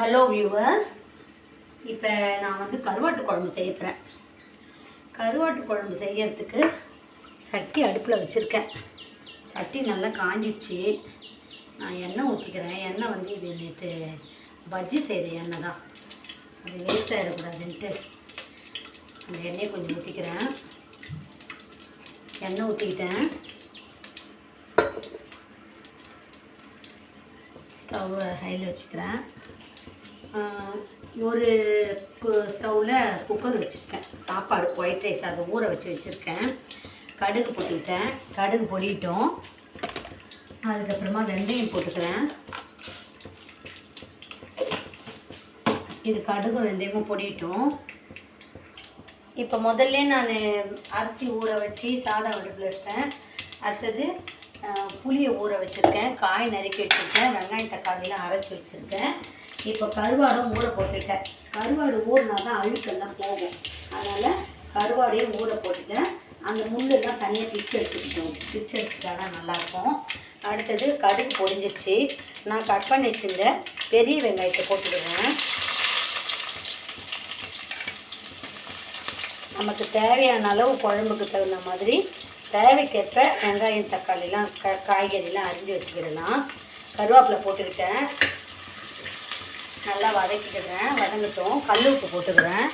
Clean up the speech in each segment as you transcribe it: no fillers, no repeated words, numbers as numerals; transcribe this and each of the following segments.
Hello viewers, இப்போ நான் வந்து கருவாட்டு குழம்பு செய்ய போகிறேன். கருவாட்டு குழம்பு செய்யறதுக்கு சட்டி அடுப்பில் வச்சுருக்கேன். சட்டி நல்லா காஞ்சிடுச்சு. நான் எண்ணெய் ஊற்றிக்கிறேன். எண்ணெய் வந்து இது நேற்று பஜ்ஜி செய்கிற எண்ணெய் தான், அது வேஸ்ட் ஆகிடக்கூடாதுன்ட்டு அந்த எண்ணெயை கொஞ்சம் ஊற்றிக்கிறேன். எண்ணெய் ஊற்றிக்கிட்டேன். ஸ்டவ் ஹையில் வச்சுக்கிறேன். ஒரு ஸ்டவ்வில் குக்கர் வச்சுருக்கேன். சாப்பாடு ஒயிட் ரைஸ் அதை ஊற வச்சுருக்கேன். கடுகு போட்டுக்கிட்டேன். கடுகு பொடிட்டோம். அதுக்கப்புறமா வெந்தயம் போட்டுக்கிறேன். இது கடுகு வெந்தயமும் பொடிட்டோம். இப்போ முதல்ல நான் அரிசி ஊற வச்சு சாதம் அடுப்பில் வச்சிட்டேன். அடுத்தது புளியை ஊற வச்சுருக்கேன். காய் நறுக்கி வச்சுருக்கேன். வெங்காயம் தக்காளிலாம் அரைச்சி வச்சுருக்கேன். இப்போ கருவாடும் ஊற போட்டுட்டேன். கருவாடு ஊறினா தான் அழுக்கெல்லாம் போகும். அதனால் கருவாடையும் ஊற போட்டுட்டேன். அந்த முள்ளெல்லாம் தனியாக பிச்சு எடுத்துக்கிட்டா நல்லாயிருக்கும். அடுத்தது கடுகு பொடிஞ்சிருச்சு. நான் கட் பண்ணி வச்சுருந்த பெரிய வெங்காயத்தை போட்டுடுவேன். நமக்கு தேவையான அளவு குழம்புக்கு தகுந்த மாதிரி தேவைக்கேற்ப வெங்காயம் தக்காளிலாம் காய்கறிலாம் அரிஞ்சு வச்சுக்கிடலாம். கருவேப்பிலை போட்டுக்கிட்டேன். நல்லா வதக்கிக்கிறேன். வதங்கட்டும். கல் உப்பு போட்டுக்கிறேன்.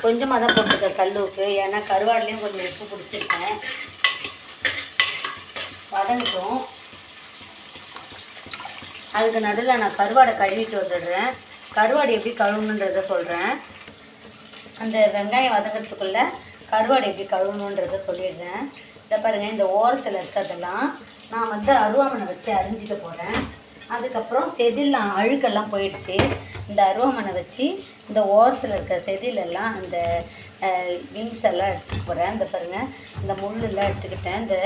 கொஞ்சமாக தான் போட்டுருக்கேன் கல் உப்பு, ஏன்னா கருவாடுலேயும் கொஞ்சம் உப்பு பிடிச்சிருக்கேன். வதங்கட்டும். அதுக்கு நடுவில் நான் கருவாடை கழுவிட்டு வந்துடுறேன். கருவாடு எப்படி கழுவணுன்றதை சொல்கிறேன். அந்த வெங்காயம் வதங்கிறதுக்குள்ளே கருவாடு எப்படி கழுவணுன்றதை சொல்லிடுறேன். இதை பாருங்கள், இந்த ஓரத்தில் இருக்கிறதெல்லாம் நான் வந்து அருவாமனை வச்சு அரிஞ்சிக்க போகிறேன். அதுக்கப்புறம் செதில்லாம் அழுக்கெல்லாம் போயிடுச்சு. இந்த அருவாமனை வச்சு இந்த ஓரத்தில் இருக்க செதிலெல்லாம் அந்த விங்ஸ் எல்லாம் எடுத்துக்க போகிறேன். இந்த பாருங்கள், இந்த முள்ளெல்லாம் எடுத்துக்கிட்டேன். இந்த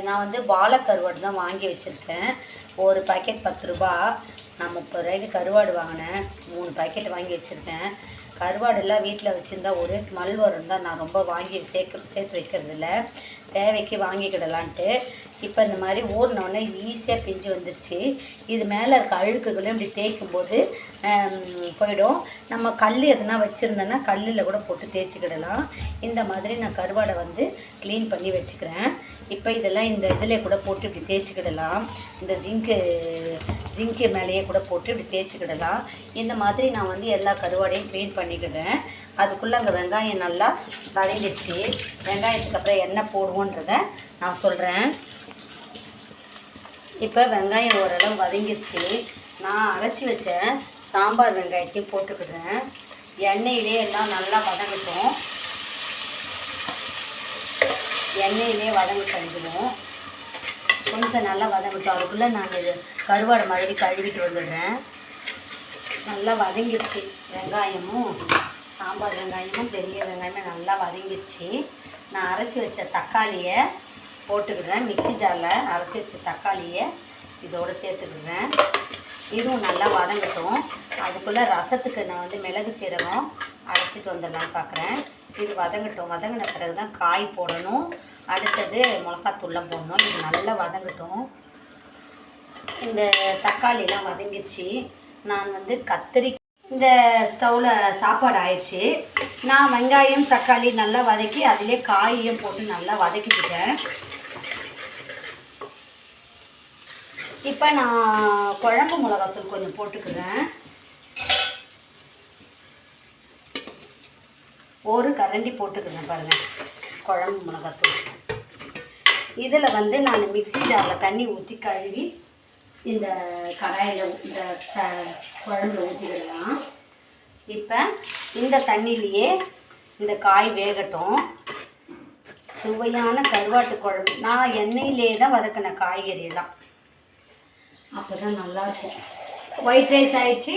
நான் வந்து வாழைக்கருவாடு தான் வாங்கி வச்சுருக்கேன். ஒரு பாக்கெட் 10 ரூபா. நான் 30 ரூபாய்க்கு கருவாடு வாங்கினேன். 3 பாக்கெட் வாங்கி வச்சுருக்கேன். கருவாடெல்லாம் வீட்டில் வச்சுருந்தா ஒரே ஸ்மெல் வரும் தான் நான் ரொம்ப வாங்கி சேர்த்து வைக்கிறதில்ல. தேவைக்கு வாங்கிக்கிடலான்ட்டு. இப்போ இந்த மாதிரி ஊறினோடனே ஈஸியாக பிஞ்சு வந்துடுச்சு. இது மேலே இருக்க அழுக்குகளும் இப்படி தேய்க்கும் போது போயிடும். நம்ம கல் எதுனா வச்சுருந்தோன்னா கல்லில் கூட போட்டு தேய்ச்சிக்கிடலாம். இந்த மாதிரி நான் கருவாடை வந்து க்ளீன் பண்ணி வச்சுக்கிறேன். இப்போ இதெல்லாம் இந்த இதில் கூட போட்டு இப்படி தேய்ச்சிக்கிடலாம். இந்த ஜிங்கு மேலேயே கூட போட்டு இப்படி தேய்ச்சிக்கிடலாம். இந்த மாதிரி நான் வந்து எல்லா கருவாடையும் க்ளீன் பண்ணிக்கிடுறேன். அதுக்குள்ளே அங்கே வெங்காயம் நல்லா வதங்கிடுச்சு. வெங்காயத்துக்கு அப்புறம் எண்ணெய் போடுவோன்றதை நான் சொல்கிறேன். இப்போ வெங்காயம் ஓரளவு வதங்கிடுச்சு. நான் அரைச்சி வச்ச சாம்பார் வெங்காயத்தையும் போட்டுக்கிடுறேன். எண்ணெயிலே எல்லாம் நல்லா வதங்கட்டும். எண்ணெயிலே வதங்க கழிக்கணும். கொஞ்சம் நல்லா வதங்கட்டும். அதுக்குள்ளே நான் இது கருவாடு மாதிரி கழுவிட்டு வந்துடுறேன். நல்லா வதங்கிடுச்சு. வெங்காயமும் சாம்பார் வெங்காயமும் பெரிய வெங்காயமும் நல்லா வதங்கிடுச்சு. நான் அரைச்சி வச்ச தக்காளியை போட்டுக்கிடுறேன். மிக்ஸி ஜாரில் அரைச்சி வச்ச தக்காளியை இதோடு சேர்த்துக்கிடுறேன். இதுவும் நல்லா வதங்கட்டும். அதுக்குள்ளே ரசத்துக்கு நான் வந்து மிளகு சீரகம் அரைச்சிட்டு வந்துடலான்னு பார்க்குறேன். இது வதங்கட்டும். வதங்கின பிறகு தான் காய் போடணும். அடுத்தது மிளகாத்தூள்லாம் போடணும். இது நல்லா வதங்கட்டும். இந்த தக்காளிலாம் வதங்கிடுச்சு. நான் வந்து இந்த ஸ்டவ்வில் சாப்பாடு ஆயிடுச்சு. நான் வெங்காயம் தக்காளி நல்லா வதக்கி அதிலே காயையும் போட்டு நல்லா வதக்கிக்கிட்டேன். இப்போ நான் குழம்பு மிளகாத்தூள் கொஞ்சம் போட்டுக்கிறேன். ஒரு கரண்டி போட்டுக்கிறேன் பாருங்கள் குழம்பு மிளகாத்தூள். இதில் வந்து நான் மிக்ஸி ஜாரில் தண்ணி ஊற்றி கழுவி இந்த கடாயில் இந்த குழம்புல ஊற்றிடலாம். இப்போ இந்த தண்ணியிலையே இந்த காய் வேகட்டும். சுவையான கருவாட்டு குழம்பு. நான் எண்ணெயிலே தான் வதக்கின காய்கறியெல்லாம், அப்போ தான் நல்லாயிருக்கும். ஒயிட் ரைஸ் ஆயிடுச்சு.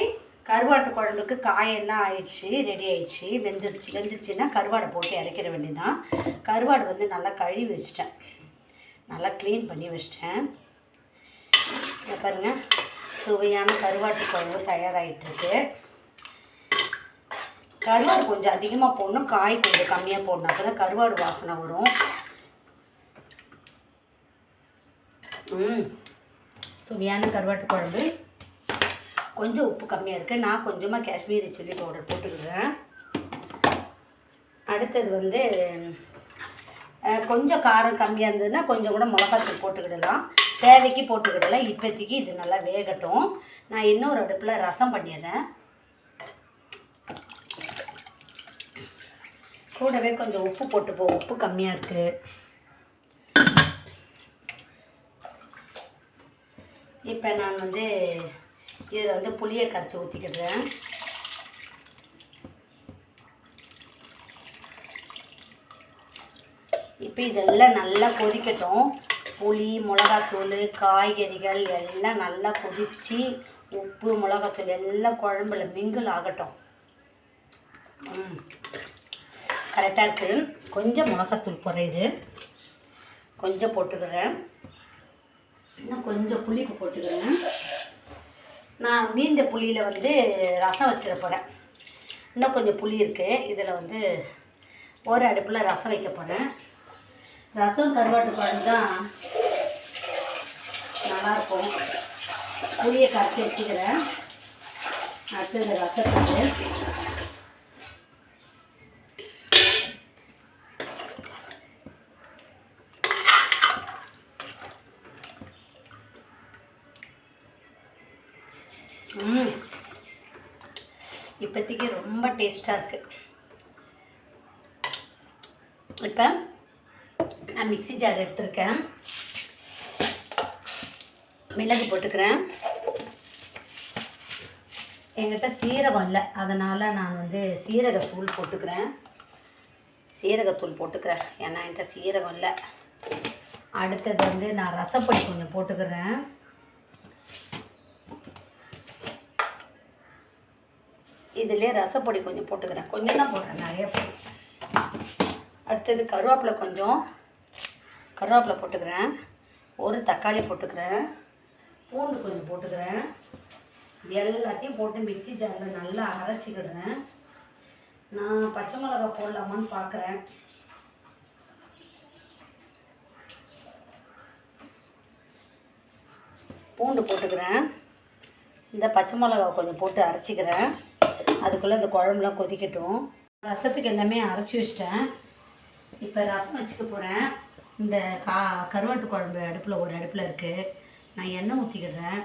கருவாட்டு குழம்புக்கு காயெல்லாம் ஆயிடுச்சு, ரெடி ஆயிடுச்சு. வெந்துருச்சுன்னா கருவாடை போட்டு இறக்கிற வேண்டியதான். கருவாடு வந்து நல்லா கழுவி வச்சிட்டேன். நல்லா க்ளீன் பண்ணி வச்சிட்டேன். பாருங்கள், சுவையான கருவாட்டு குழம்பு தயாராகிட்டுருக்கு. கருவாடு கொஞ்சம் அதிகமாக போடணும், காய் கொஞ்சம் கம்மியாக போடணும். அப்போ தான் கருவாடு வாசனை வரும். சுவையான கருவாட்டு குழம்பு. கொஞ்சம் உப்பு கம்மியாக இருக்குது. நான் கொஞ்சமாக காஷ்மீரி சில்லி பவுடர் போட்டுக்கிறேன். அடுத்தது வந்து கொஞ்சம் காரம் கம்மியாக இருந்ததுன்னா கொஞ்சம் கூட மிளகாத்தூள் போட்டுக்கிடலாம், தேவைக்கு போட்டுக்கிடலாம். இப்போதைக்கு இது நல்லா வேகட்டும். நான் இன்னொரு அடுப்பில் ரசம் பண்ணிடுறேன். கூடவே கொஞ்சம் உப்பு போட்டுப்போம், உப்பு கம்மியாக இருக்குது. இப்போ நான் வந்து இதில் வந்து புளியை கரைச்சி ஊற்றிக்கிடுறேன். இப்போ இதெல்லாம் நல்லா கொதிக்கட்டும். புளி, மிளகாத்தூள், காய்கறிகள் எல்லாம் நல்லா கொதித்து உப்பு மிளகாத்தூள் எல்லாம் குழம்புல மிங்கிள் ஆகட்டும். கரெக்டாக இருக்குது. கொஞ்சம் மிளகாத்தூள் குறையுது, கொஞ்சம் போட்டுக்கிறேன். இன்னும் கொஞ்சம் புளிப்பு போட்டுக்கிறேன். நான் மீந்த புளியில் வந்து ரசம் வச்சிட போகிறேன். இன்னும் கொஞ்சம் புளி இருக்குது. இதில் வந்து ஒரு அடுப்பில் ரசம் வைக்க போகிறேன். ரசம் கருவாட்டு குழம்பு தான் நல்லாயிருக்கும். புளியை கரைச்சி வச்சுக்கிறேன். அடுத்தது ரசத்துக்கு இப்போதைக்கு ரொம்ப டேஸ்ட்டாக இருக்குது. இப்போ நான் மிக்ஸி ஜார் எடுத்துருக்கேன். மிளகு போட்டுக்கிறேன். என்கிட்ட சீரகம் இல்லை, அதனால் நான் வந்து சீரகத்தூள் போட்டுக்கிறேன். சீரகத்தூள் போட்டுக்கிறேன், ஏன்னா என்கிட்ட சீரகம் இல்லை. அடுத்தது வந்து நான் ரசப்பொடி கொஞ்சம் போட்டுக்கிறேன். இதிலே ரசப்பொடி கொஞ்சம் போட்டுக்கிறேன். கொஞ்சம் தான் போடுறேன், நிறைய போடுறேன். அடுத்தது கருவேப்பிலை போட்டுக்கிறேன். ஒரு தக்காளி போட்டுக்கிறேன். பூண்டு கொஞ்சம் போட்டுக்கிறேன். எல்லாத்தையும் போட்டு மிக்ஸி ஜாரில் நல்லா அரைச்சிக்கிடுறேன். நான் பச்சை மிளகா போடலாமான்னு பார்க்குறேன். பூண்டு போட்டுக்கிறேன். இந்த பச்சை மிளகா கொஞ்சம் போட்டு அரைச்சிக்கிறேன். அதுக்குள்ளே இந்த குழம்புலாம் கொதிக்கட்டும். ரசத்துக்கு எல்லாமே அரைச்சி வச்சிட்டேன். இப்போ ரசம் வச்சுக்க போகிறேன். இந்த கருவாட்டு குழம்பு அடுப்பில் ஒரு அடுப்பில் இருக்குது. நான் எண்ணெய் ஊற்றிக்கிறேன்.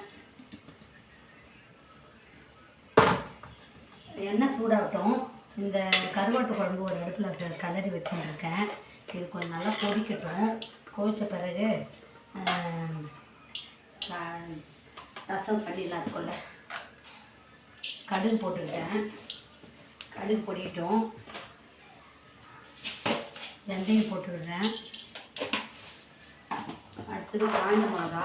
எண்ணெய் சூடாகட்டும். இந்த கருவாட்டு குழம்பு ஒரு அடுப்பில் கலரி வச்சுருக்கேன். இது கொஞ்சம் நல்லா கொதிக்கட்டும். கொதித்த பிறகு ரசம் பண்ணிடலாம். அதுக்குள்ள கடுகு போட்டுக்கிட்டேன். கடுகு பொடிட்டோம். வெந்தயம் போட்டுக்கிடுறேன். அடுத்தது காஞ்ச மிளகா,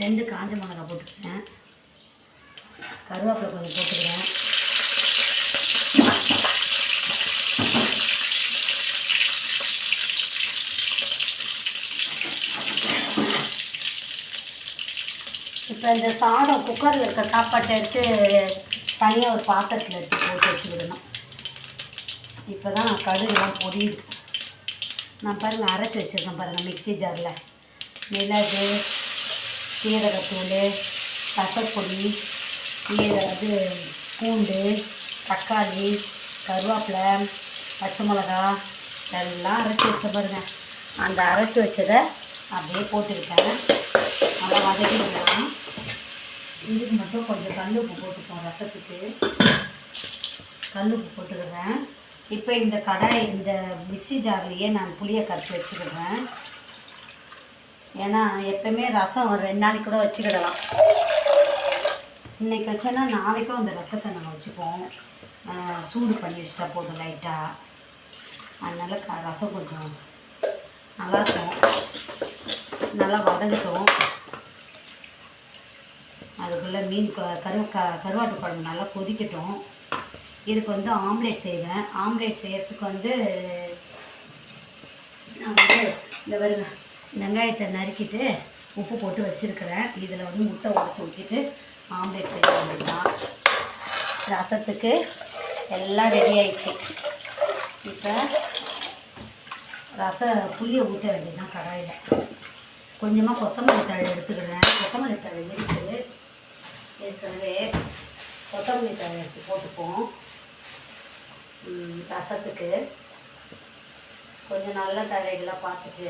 2 காஞ்ச மிளகா போட்டுக்கிறேன். கருவேப்பிலை கொஞ்சம் போட்டுக்கிறேன். இப்போ இந்த சாதம் குக்கரில் இருக்க சாப்பாட்டை எடுத்து தனியாக ஒரு பாத்திரத்தில் எடுத்து போட்டு வச்சுக்கிடணும். இப்போ தான் கடுகுலாம் பொரியுது. நான் பாருங்கள் அரைச்சி வச்சுருக்கேன் பாருங்கள் மிக்ஸி ஜாரில். மிளகு, சீரகத்தூள், ரசப்பொடி, பூண்டு, தக்காளி, கருவேப்பிலை, பச்சை மிளகா எல்லாம் அரைச்சி வச்ச பாருங்கள். அந்த அரைச்சி வச்சதை அப்படியே போட்டுக்கிட்டேன். நல்லா வதக்கிக்கலாம். இதுக்கு மட்டும் கொஞ்சம் கல் உப்பு போட்டுப்போம். ரசத்துக்கு கல் உப்பு போட்டுக்கிறேன். இப்போ இந்த மிக்ஸி ஜார்லேயே நான் புளியை கரைச்சி வச்சுக்கிடுறேன். ஏன்னா எப்போயுமே ரசம் ஒரு 2 நாளைக்கு கூட வச்சுக்கிடலாம். இன்றைக்கி வச்சோன்னா நாளைக்கும் அந்த ரசத்தை நம்ம வச்சுப்போம். சூடு பண்ணி வச்சுட்டா போதும் லைட்டாக. அதனால் ரசம் கொஞ்சம் நல்லாயிருக்கும். நல்லா வதங்கட்டும். அதுக்குள்ளே கருவாட்டு குழம்பு நல்லா கொதிக்கட்டும். இதுக்கு வந்து ஆம்லேட் செய்வேன். ஆம்லேட் செய்கிறதுக்கு நான் இந்த வெங்காயத்தை நறுக்கிட்டு உப்பு போட்டு வச்சுருக்கிறேன். இதில் முட்டை உடைச்சி ஊற்றிட்டு ஆம்லேட் செய்ய வேண்டியதுதான். ரசத்துக்கு எல்லாம் ரெடி ஆயிடுச்சு. இப்போ புளியை ஊற்ற வேண்டியதுதான் கடாயில். கொஞ்சமாக கொத்தமல்லி தழை எடுத்துக்கிறேன். கொத்தமல்லி தழை இருக்குது ஏற்கனவே. கொத்தமல்லி தழை எடுத்து போட்டுப்போம் ரசத்துக்கு. கொஞ்சம் நல்ல தழைகளாக பார்த்துட்டு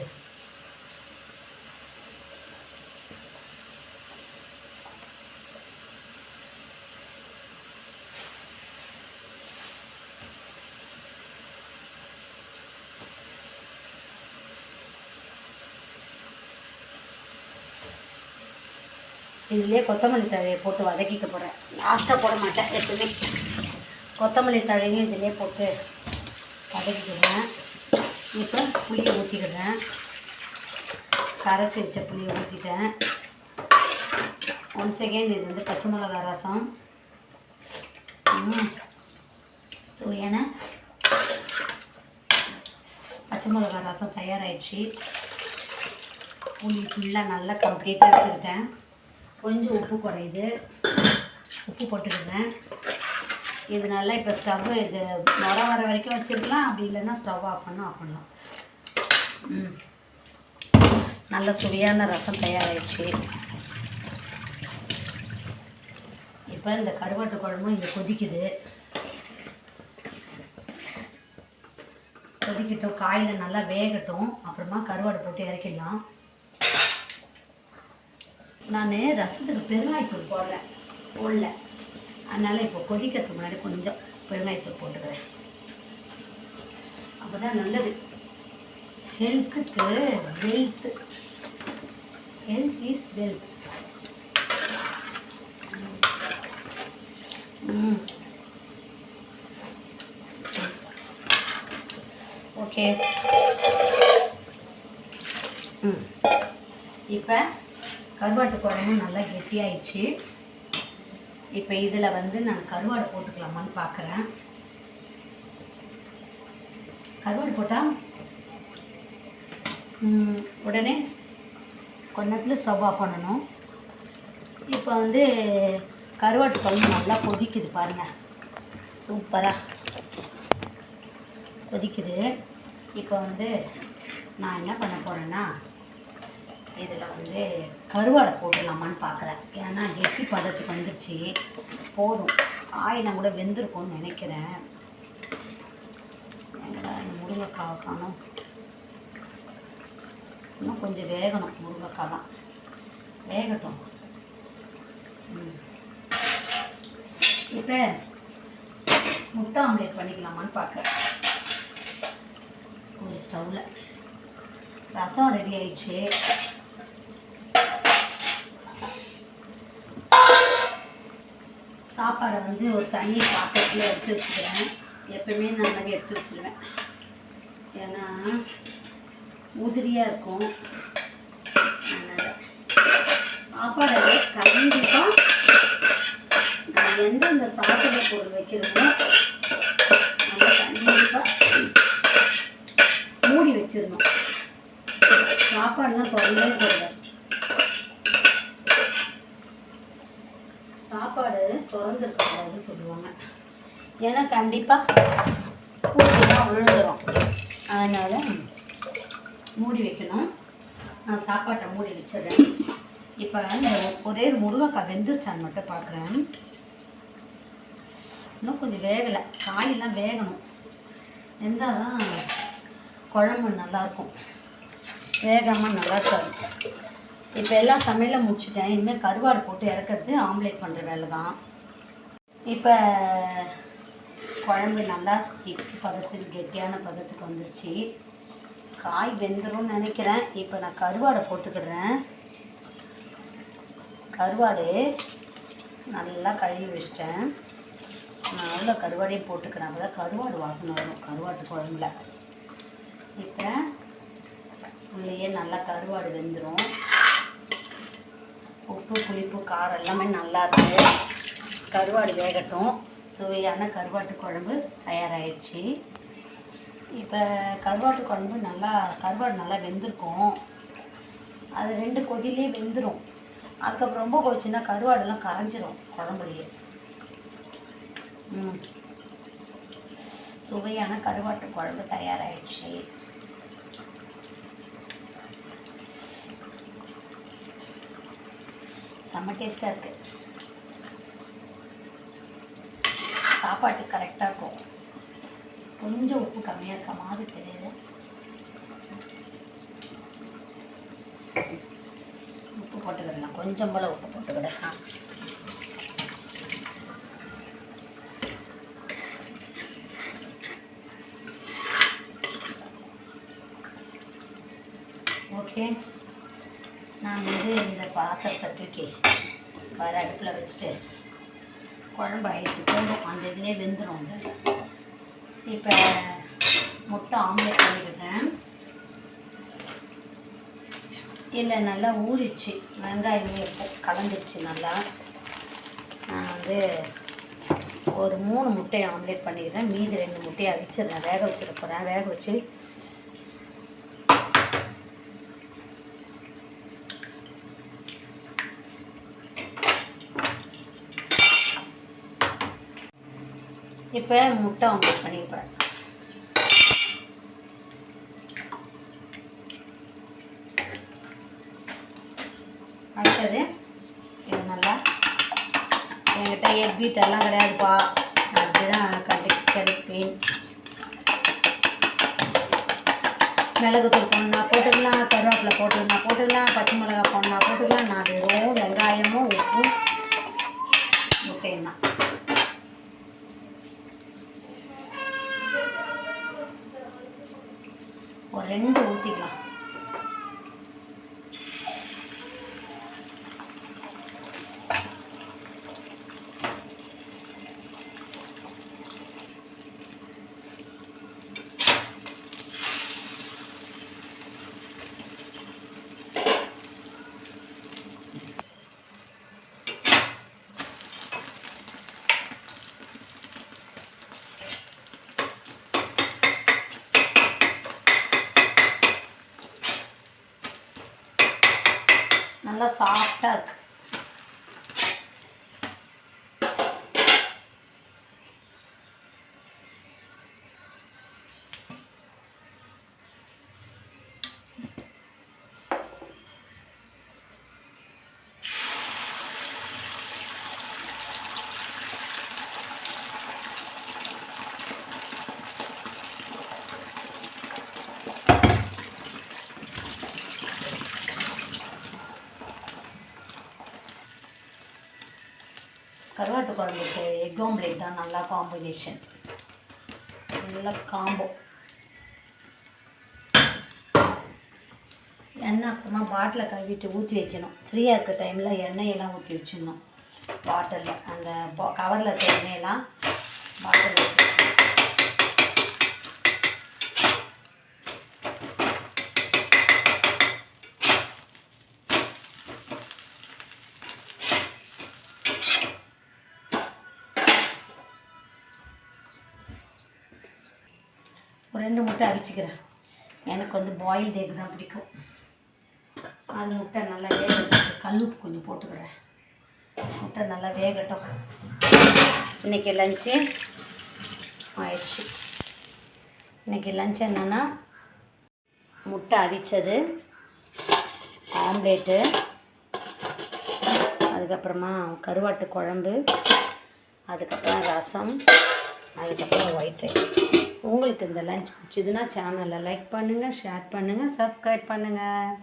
இதுலேயே கொத்தமல்லி தழையை போட்டு வதக்கிக்க போகிறேன். லாஸ்ட்டாக போட மாட்டேன் எப்பவுமே. கொத்தமல்லி தழையும் இதிலே போட்டு வதக்கிக்கிறேன். இப்போ புளியை ஊற்றிக்கிறேன். கரைச்சி வச்ச புளியை ஊற்றிட்டேன். 1 செகண்ட். இது வந்து பச்சை மிளகா ரசம். சுவையான பச்சை மிளகா ரசம் தயாராகிடுச்சு. புளி ஃபுல்லாக நல்லா கம்ப்ளீட்டாக எடுத்துக்கிட்டேன். கொஞ்சம் உப்பு குறையுது, உப்பு போட்டுக்கிறேன். இது நல்லா இப்போ ஸ்டவ்வு இது வர வரைக்கும் வச்சுருக்கலாம். அப்படி இல்லைன்னா ஸ்டவ் ஆஃப் பண்ணலாம். நல்ல சுவையான ரசம் தயாராகிடுச்சு. இப்போ இந்த கருவாட்டு குழம்பும் இங்கே கொதிக்குது. கொதிக்கட்டும், காயில் நல்லா வேகட்டும். அப்புறமா கருவாடு போட்டு இறக்கிடலாம். நான் ரசத்துக்கு பெருங்காயத்தூள் போடல. அதனால் இப்போ கொதிக்கிறதுக்கு முன்னாடி கொஞ்சம் பெருங்காயத்தூள் போட்டுக்கிறேன். அப்போ தான் நல்லது. ஹெல்த்துக்கு ஹெல்த் இஸ் வெல்த். ஓகே. இப்போ கருவாட்டு குழம்பு நல்லா கெட்டியாயிடுச்சு. இப்போ இதில் வந்து நான் கருவாடை போட்டுக்கலாமான்னு பார்க்குறேன். கருவாடு போட்டால் உடனே கொஞ்ச நேரத்தில் ஸ்டவ் ஆஃப் பண்ணணும். இப்போ வந்து கருவாட்டு குழம்பு நல்லா கொதிக்குது பாருங்கள். சூப்பராக கொதிக்குது. இப்போ வந்து நான் என்ன பண்ண போகிறேன்னா இதில் வந்து கருவாடை போட்டுடலாமான்னு பார்க்குறேன். ஏன்னா கெட்டி பதத்துக்கு வந்துருச்சு. போதும், காயெல்லாம் கூட வெந்திருக்கும்னு நினைக்கிறேன். முருங்கைக்காய் காணும், இன்னும் கொஞ்சம் வேகணும். முருங்கைக்காய் தான் வேகட்டும். இப்போ முட்டை ஆம்லேட் பண்ணிக்கலாமான்னு பார்க்குறேன். ஒரு ஸ்டவ்வில் ரசம் ரெடி ஆயிடுச்சு. சாப்பாடை வந்து ஒரு தண்ணி பாத்திரத்தில் எடுத்து வச்சுக்கிறேன். எப்பவுமே நான் மாதிரி எடுத்து வச்சுருவேன். ஏன்னா உதிரியாக இருக்கும். அதனால் சாப்பாடை கண்டிப்பாக நான் எந்தெந்த சாப்பாடு பொருள் வைக்கிறோமோ அதை கண்டிப்பாக மூடி வச்சிடணும். சாப்பாடுலாம் திறந்தே போடுவேன். சாப்பாடு திறந்துருக்கக்கூடாது சொல்லுவாங்க. ஏன்னா கண்டிப்பாக பூச்சிலாம் விழுந்துடும். அதனால் மூடி வைக்கணும். நான் சாப்பாட்டை மூடி வச்சிடுறேன். இப்போ இந்த ஒரே முருங்கைக்காய் வெந்துருச்சான்னு மட்டும் பார்க்குறேன். இன்னும் கொஞ்சம் வேகலை. காயெல்லாம் வேகணும். வெந்தால் தான் குழம்பு நல்லாயிருக்கும். வேகாமல் நல்லா இருக்காது. இப்போ எல்லாம் சமையலை முடிச்சுட்டேன். இனிமேல் கருவாடு போட்டு இறக்கிறது ஆம்லேட் பண்ணுற வேலை தான். இப்போ குழம்பு நல்லா திக்கு பதத்துக்கு கெட்டியான பதத்துக்கு வந்துருச்சு. காய் வெந்துடும் நினைக்கிறேன். இப்போ நான் கருவாடை போட்டுக்கிடுறேன். கருவாடு நல்லா கழுவி வச்சிட்டேன். நல்லா கருவாடையும் போட்டுக்கிறேன். அப்போ தான் கருவாடு வாசனை வரும் கருவாட்டு குழம்புல. இப்போ உள்ளேயே நல்லா கருவாடு வெந்துடும். உப்பு புளிப்பு காரம் எல்லாமே நல்லா இருக்குது. கருவாடு வேகட்டும். சுவையான கருவாட்டு குழம்பு தயாராகிடுச்சு. இப்போ கருவாட்டு குழம்பு கருவாடு நல்லா வெந்திருக்கும். அது 2 கொதிலே வெந்துடும். அதுக்கப்புறம் ரொம்ப போச்சுன்னா கருவாடெல்லாம் கரைஞ்சிரும் குழம்புலையே. சுவையான கருவாட்டு குழம்பு தயாராகிடுச்சு. செம்ம டேஸ்ட்டாக இருக்குது. சாப்பாட்டுக்கு கரெக்டாக இருக்கும். கொஞ்சம் உப்பு கம்மியாக இருக்க மாதிரி தெரியுது. உப்பு போட்டுக்கிடலாம், கொஞ்சம் போல் உப்பு போட்டுக்கிடலாம். ஓகே, நான் இந்த பாத்திரத்தை தூக்கி வேறு அடுப்பில் வச்சுட்டு குழம்பு ஆயிடுச்சு போதும், அந்த இதுலேயே வெந்துடும். இப்போ முட்டை ஆம்லேட் பண்ணிக்கிட்டேன். இல்லை நல்லா ஊறிச்சு, வெங்காயமே கலந்துருச்சு நல்லா. நான் ஒரு 3 முட்டையை ஆம்லேட் பண்ணிக்கிறேன். மீதி 2 முட்டையை அவிச்சிடுறேன், வேக வச்சிட போகிறேன். வேக வச்சு இப்போ முட்டை ஆம்லேட் பண்ணிக்கிறேன். அடுத்தது இது நல்லா, என்கிட்ட எக் பீட்டெல்லாம் கிடையாதுப்பா, அப்படிதான் கிடைப்பேன். மிளகு தூள் போடணுன்னா போட்டுக்கலாம், கருவேப்பிலை போட்டுக்கலாம், பச்சை மிளகா போடணுன்னா போட்டுக்கலாம். நான் வெறும் வெங்காயமும் உப்பும் முட்டையும் தான். ஒரு 2 ஊற்றிக்கலாம். நல்லா சாஃப்டாக இருக்கு. கருவாட்டு குழம்புக்கு எக் ஆம்லேட் தான் நல்லா காம்பினேஷன், நல்லா காம்போ. எண்ணெய் அப்புறமா பாட்டில் கழுவிட்டு ஊற்றி வைக்கணும். ஃப்ரீயாக இருக்க டைமில் எண்ணெயெல்லாம் ஊற்றி வச்சிடணும் பாட்டிலில். அந்த கவரில் இருக்க எண்ணெயெல்லாம் பாட்டில் ஊற்றி ஒரு 2 முட்டை அவிச்சிக்கிறேன். எனக்கு பாயில்டு எக் தான் பிடிக்கும். அது முட்டை நல்லா வேகட்டும், கல்லுப்பு கொஞ்சம் போட்டுக்கிறேன். முட்டை நல்லா வேகட்டும். இன்றைக்கி லஞ்சு ஆயிடுச்சு. இன்றைக்கி லஞ்ச் என்னென்னா முட்டை அவிச்சது, ஆம்லேட்டு, அதுக்கப்புறமா கருவாட்டு குழம்பு, அதுக்கப்புறம் ரசம், அதுக்கப்புறம் ஒயிட் ரைஸ். உங்களுக்கு இந்த லஞ்ச் பிடிச்சதுன்னா சேனலை லைக் பண்ணுங்கள், ஷேர் பண்ணுங்கள், சப்ஸ்கிரைப் பண்ணுங்கள்.